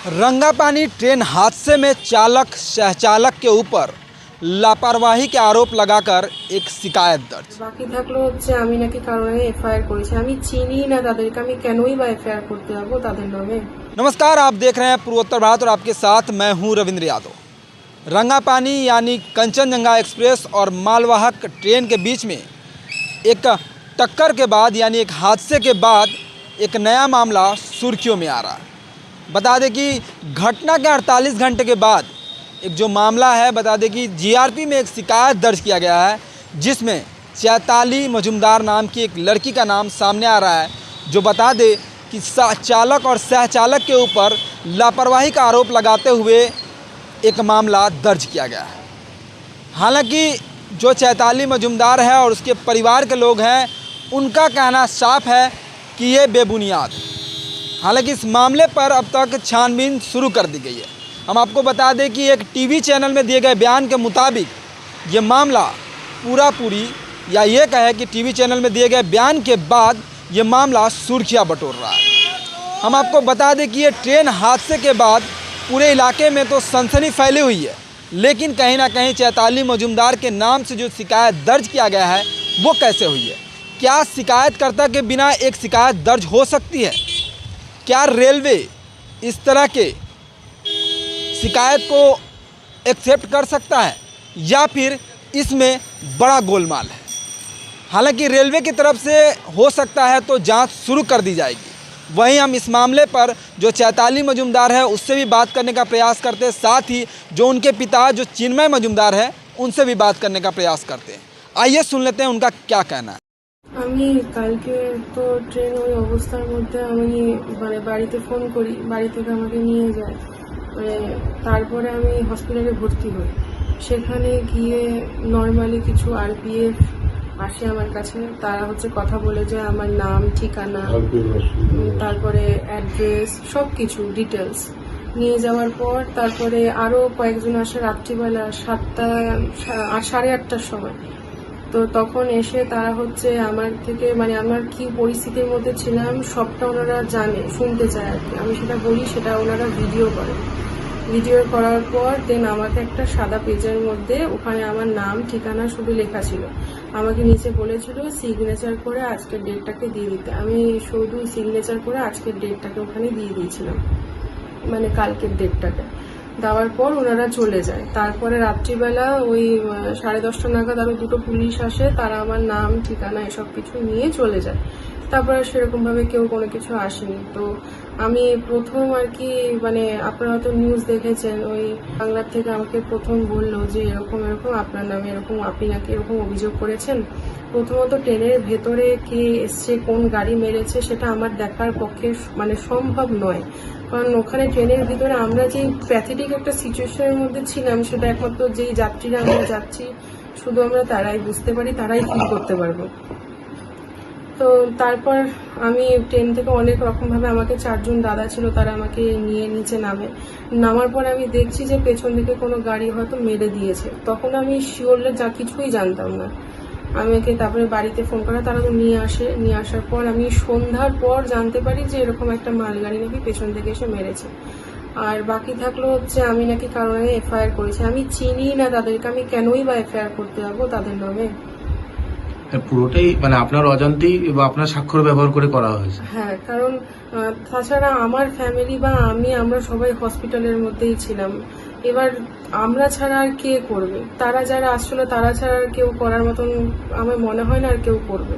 रंगापानी train हादसे में चालक सहचालक के ऊपर लापरवाही के आरोप लगाकर एक शिकायत दर्ज। বাকি থাকলো হচ্ছে আমি নাকি কারণে এফআইআর করেছি। আমি চিনি না তাদেরকে, আমি কেনই বা এফআইআর করতে যাবো তাদের নামে। नमस्कार, आप देख रहे हैं पूर्वोत्तर भारत और आपके साथ मैं हूं रविंद्र यादव। रंगापानी यानी कंचनजंगा एक्सप्रेस और मालवाहक ट्रेन के बीच में एक टक्कर के बाद यानी एक हादसे के बाद एक नया मामला सुर्खियों में आ रहा है। बता दें कि घटना के 48 घंटे के बाद एक जो मामला है, बता दें कि जीआरपी में एक शिकायत दर्ज किया गया है जिसमें चैताली मजुमदार नाम की एक लड़की का नाम सामने आ रहा है, जो बता दे कि चालक और सहचालक के ऊपर लापरवाही का आरोप लगाते हुए एक मामला दर्ज किया गया है। हालांकि जो चैताली मजुमदार है और उसके परिवार के लोग हैं, उनका कहना साफ है कि ये बेबुनियाद है। हालांकि इस मामले पर अब तक छानबीन शुरू कर दी गई है। हम आपको बता दें कि एक टीवी चैनल में दिए गए बयान के मुताबिक ये मामला पूरी या ये कहे कि टीवी चैनल में दिए गए बयान के बाद ये मामला सुर्खियां बटोर रहा है। हम आपको बता दें कि ये ट्रेन हादसे के बाद पूरे इलाके में तो सनसनी फैली हुई है, लेकिन कहीं ना कहीं चैताली मजुमदार के नाम से जो शिकायत दर्ज किया गया है वो कैसे हुई है? क्या शिकायतकर्ता के बिना एक शिकायत दर्ज हो सकती है? क्या रेलवे इस तरह के शिकायत को एक्सेप्ट कर सकता है या फिर इसमें बड़ा गोलमाल है? हालांकि रेलवे की तरफ से हो सकता है तो जांच शुरू कर दी जाएगी। वहीं हम इस मामले पर जो चैताली मजुमदार है उससे भी बात करने का प्रयास करते हैं, साथ ही जो उनके पिता जो चिन्मय मजुमदार है उनसे भी बात करने का प्रयास करते हैं। आइए सुन लेते हैं उनका क्या कहना है। আমি কালকে তো ট্রেন ওই অবস্থার মধ্যে আমি বাড়িতে ফোন করি, বাড়ি থেকে আমাকে নিয়ে যায়। তারপরে আমি হসপিটালে ভর্তি হই। সেখানে গিয়ে নর্মালি কিছু আরপিএফ আসে আমার কাছে। তারা কথা বলে যে আমার নাম, ঠিকানা, তারপরে অ্যাড্রেস, সব কিছু ডিটেলস নিয়ে যাওয়ার পর তারপরে আরও কয়েকজন আসে রাত্রিবেলা 8:30টার সময়। তো তখন এসে তারা আমার থেকে আমার কি পরিস্থিতির মধ্যে ছিলাম সবটা ওনারা জানে, শুনতে চায় আর কি। আমি সেটা বলি, সেটা ওনারা ভিডিও করে। ভিডিও করার পর দেন আমাকে একটা সাদা পেজের মধ্যে ওখানে আমার নাম, ঠিকানা শুধু লেখা ছিল। আমাকে নিচে বলেছিল সিগনেচার করে আজকের ডেটটাকে দিয়ে দিতে। আমি শুধু সিগনেচার করে আজকের ডেটটাকে ওখানে দিয়ে দিয়েছিলাম, কালকের ডেটটাকে। দেওয়ার পর ওনারা চলে যায়। তারপরে রাত্রিবেলা ওই 10:30 নাগাদ আরো দুটো পুলিশ আসে। তারা আমার নাম, ঠিকানা এসব কিছু নিয়ে চলে যায়। তারপরে সেরকমভাবে কেউ কোনো কিছু আসেনি। তো আমি প্রথম আর কি আপনারা হয়তো নিউজ দেখেছেন, ওই বাংলার থেকে আমাকে প্রথম বললো যে এরকম আপনার নামে এরকম, আপনি নাকি এরকম অভিযোগ করেছেন। প্রথমত ট্রেনের ভেতরে কে এসছে, কোন গাড়ি মেরেছে সেটা আমার দেখার পক্ষে সম্ভব নয়। কারণ ওখানে ট্রেনের ভিতরে আমরা যে প্যাথেটিক একটা সিচুয়েশনের মধ্যে ছিলাম সেটা একমাত্র যেই যাত্রীরা আমরা যাচ্ছি শুধু আমরা তারাই বুঝতে পারি, তারাই ফিল করতে পারবো। তো তারপর আমি ট্রেন থেকে অনেক রকমভাবে, আমাকে 4 জন দাদা ছিল, তারা আমাকে নিয়ে নিচে নামার পর আমি দেখছি যে পেছন থেকে কোনো গাড়ি হয়তো মেরে দিয়েছে। তখন আমি শিওরলি কিছুই জানতাম না। আমাকে তারপরে বাড়িতে ফোন করা, তারা তো নিয়ে আসার পর আমি সন্ধ্যার পর জানতে পারি যে এরকম একটা মালগাড়ি নাকি পেছন থেকে এসে মেরেছে। আর বাকি থাকলো আমি নাকি কারণে এফআইআর করেছি। আমি চিনি না তাদেরকে, আমি কেনই বা এফআইআর করতে যাবো তাদের নামে। পুরোটাই আপনার অজান্তেই বা আপনার স্বাক্ষর ব্যবহার করে করা হয়েছে? হ্যাঁ, কারণ তাছাড়া আমার ফ্যামিলি বা আমরা সবাই হসপিটালের মধ্যেই ছিলাম। এবার আমরা ছাড়া আর কে করবে? তারা যারা আসছিল তারা ছাড়া আর কেউ করার মতন আমার মনে হয় না আর কেউ করবে।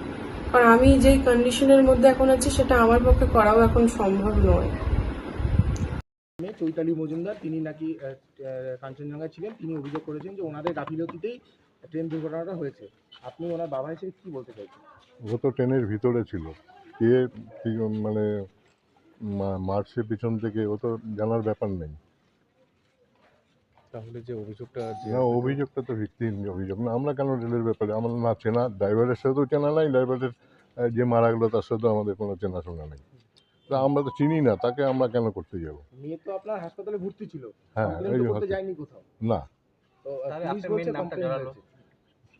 কারণ আমি যেই কন্ডিশনের মধ্যে এখন আছি সেটা আমার পক্ষে করাও এখন সম্ভব নয়। চৈতালি মজুমদার, তিনি নাকি কাঞ্চনজঙ্ঘায় ছিলেন। তিনি অভিযোগ করেছেন যে ওনাদের গাফিলতিতেই ট্রেন দুর্ঘটনাটা হয়েছে। আপনি ওনার বাবা হিসেবে কি বলতে চাইছেন? ও তো ট্রেনের ভিতরে ছিল, কে মার্চে পিছন থেকে ও তো জানার ব্যাপার নেই। তাহলে যে অভিযোগটা অভিযোগটা তো ভিত্তিহীন অভিযোগ না। আমরা কেন রেলের ব্যাপারে আমার না চেনা, ড্রাইভারের সাথেও চেনা নাই, ড্রাইভারের যে মারা গেলো তার সাথেও আমাদের কোনো চেনাশোনা নেই। তা আমরা তো চিনি না, তাকে আমরা কেন করতে যাবো? মেয়ে তো আপনার হাসপাতালে ভর্তি ছিল। হ্যাঁ, যায়নি কোথাও না।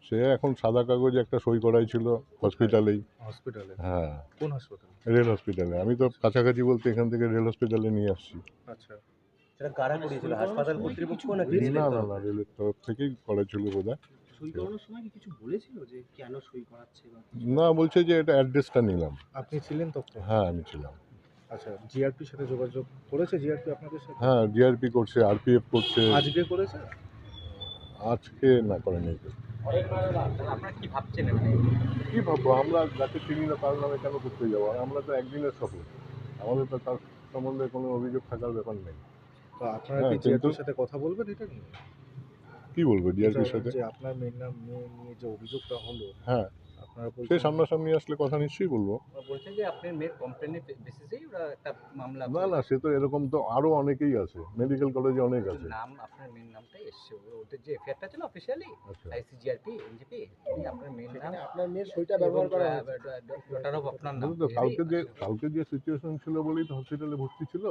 সে এখন সাদা কাগজে একটা সই করাই ছিল হসপিটালে। হ্যাঁ, কোন হাসপাতালে? রেল হসপিটালে। আমি তো কাছাকাছি বলতে এখান থেকে রেল হসপিটালে নিয়ে আসছি। আচ্ছা। সেটা কারা করিয়েছিল, হাসপাতাল কর্তৃপক্ষ নাকি না না না, রেলের তরফ থেকেই করেছিল বোধ হয়। সই করানোর সময় কি কিছু বলেছিল যে কেন সই করাচ্ছে বা কিছু? না, বলছে যে এটা অ্যাড্রেসটা নিলাম। আপনি ছিলেন তখন? হ্যাঁ, আমি ছিলাম। আচ্ছা, জিআরপির সাথে যোগাযোগ করেছে জিআরপি আপনাদের সাথে? হ্যাঁ, জিআরপি করছে, আরপিএফ করছে। আজকে করেছে? আজকে না করেনি কেউ। আপনারা কি ভাবছেন মানে? কি ভাববো, আমরা যাকে চিনি না তার নামে কেন করতে যাবো? আর আমরা তো একদিনের সফর, আমাদের তো তার সম্বন্ধে কোনো অভিযোগ থাকার ব্যাপার নেই। তো আপনারা হ্যাঁ, কি কিন্তু- জিআরপির সাথে কথা বলবেন এটা নিয়ে? কি বলবো জিআরপির সাথে? যে আপনার মেয়ের নাম নিয়ে যে অভিযোগটা হলো, হ্যাঁ, আপনারা সে বলছেন সামনাসামনি আসলে কথা নিশ্চয়ই বলবো। বলছেন যে আপনার মেয়ের কমপ্লেনের বেসিসেই ওরা একটা মামলা না না, সে তো এরকম তো আরো অনেকেই আছে, মেডিকেল কলেজে অনেক আছে। নাম আপনার মেয়ের নামটাই এসছে, ওদের যে এফআইআরটা ছিল অফিসিয়ালি আচ্ছা, আইসিজিআরপি এনজিপি, আপনার মেয়ের নাম সেখানে আপনার মেয়ের সইটা ব্যবহার করা হয়েছে। ডটার অফ আপনার নাম বুঝলি তো, কালকে যে সিচুয়েশন ছিল বলেই তো হসপিটালে ভর্তি ছিল।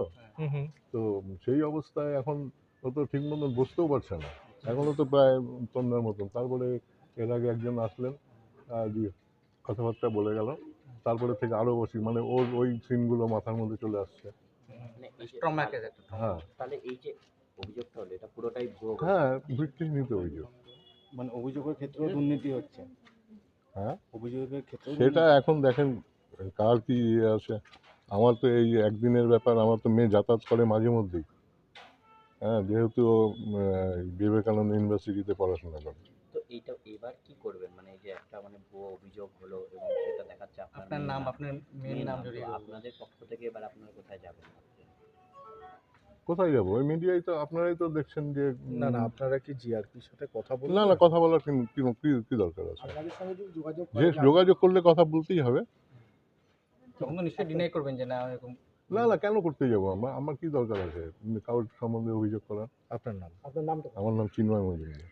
তো সেই অবস্থায় এখন ও তো ঠিক মতন বসতেও পারছে না, এখনো তো প্রায় তন্দ্রার মতন। তারপরে এর আগে একজন আসলেন, দিয়ে কথাবার্তা বলে গেল, তারপরে থেকে আরো বসি, মানে ওর ওই সিনগুলো মাথার মধ্যে চলে আসছে। ট্রমা কেস একটা। হ্যাঁ তাহলে এই যে অভিযোগটা হলো এটা পুরোটাই ভুয়ো। হ্যাঁ, ভিত্তিহীন অভিযোগ। মানে অভিযোগের ক্ষেত্রেও দুর্নীতি হচ্ছে। হ্যাঁ, অভিযোগের ক্ষেত্রে সেটা এখন দেখেন কার কি ইয়ে আছে। আমার তো এই একদিনের ব্যাপার, আমার তো মেয়ে যাতায়াত করে মাঝে মধ্যেই। হ্যাঁ, যেহেতু ও, বিবেকানন্দ ইউনিভার্সিটিতে পড়াশোনা করে। তো এইটা এবার কি করবেন, মানে এই যে একটা মানে ভুয়ো অভিযোগ হলো এবং সেটা দেখাচ্ছে আপনার নাম, আপনার মেয়ের নাম জড়িয়ে গেল। আপনাদের পক্ষ থেকে এবার আপনারা কোথায় যাবেন? কোথায় যাবো? ওই মিডিয়ায় তো আপনারাই তো দেখছেন যে না না, আপনারা কি জিআরপির সাথে কথা বলবেন? না না, কথা বলার কি দরকার আছে? আপনাদের সঙ্গে যদি যোগাযোগ যে যোগাযোগ করলে কথা বলতেই হবে। তখন তো নিশ্চয়ই ডিনাই করবেন যে না এরকম। না না, কেন করতে যাবো? আমার কি দরকার আছে কারোর সম্বন্ধে অভিযোগ করার? আপনার নাম? আপনার নামটা? আমার নাম চিন্ময় মজুমদার।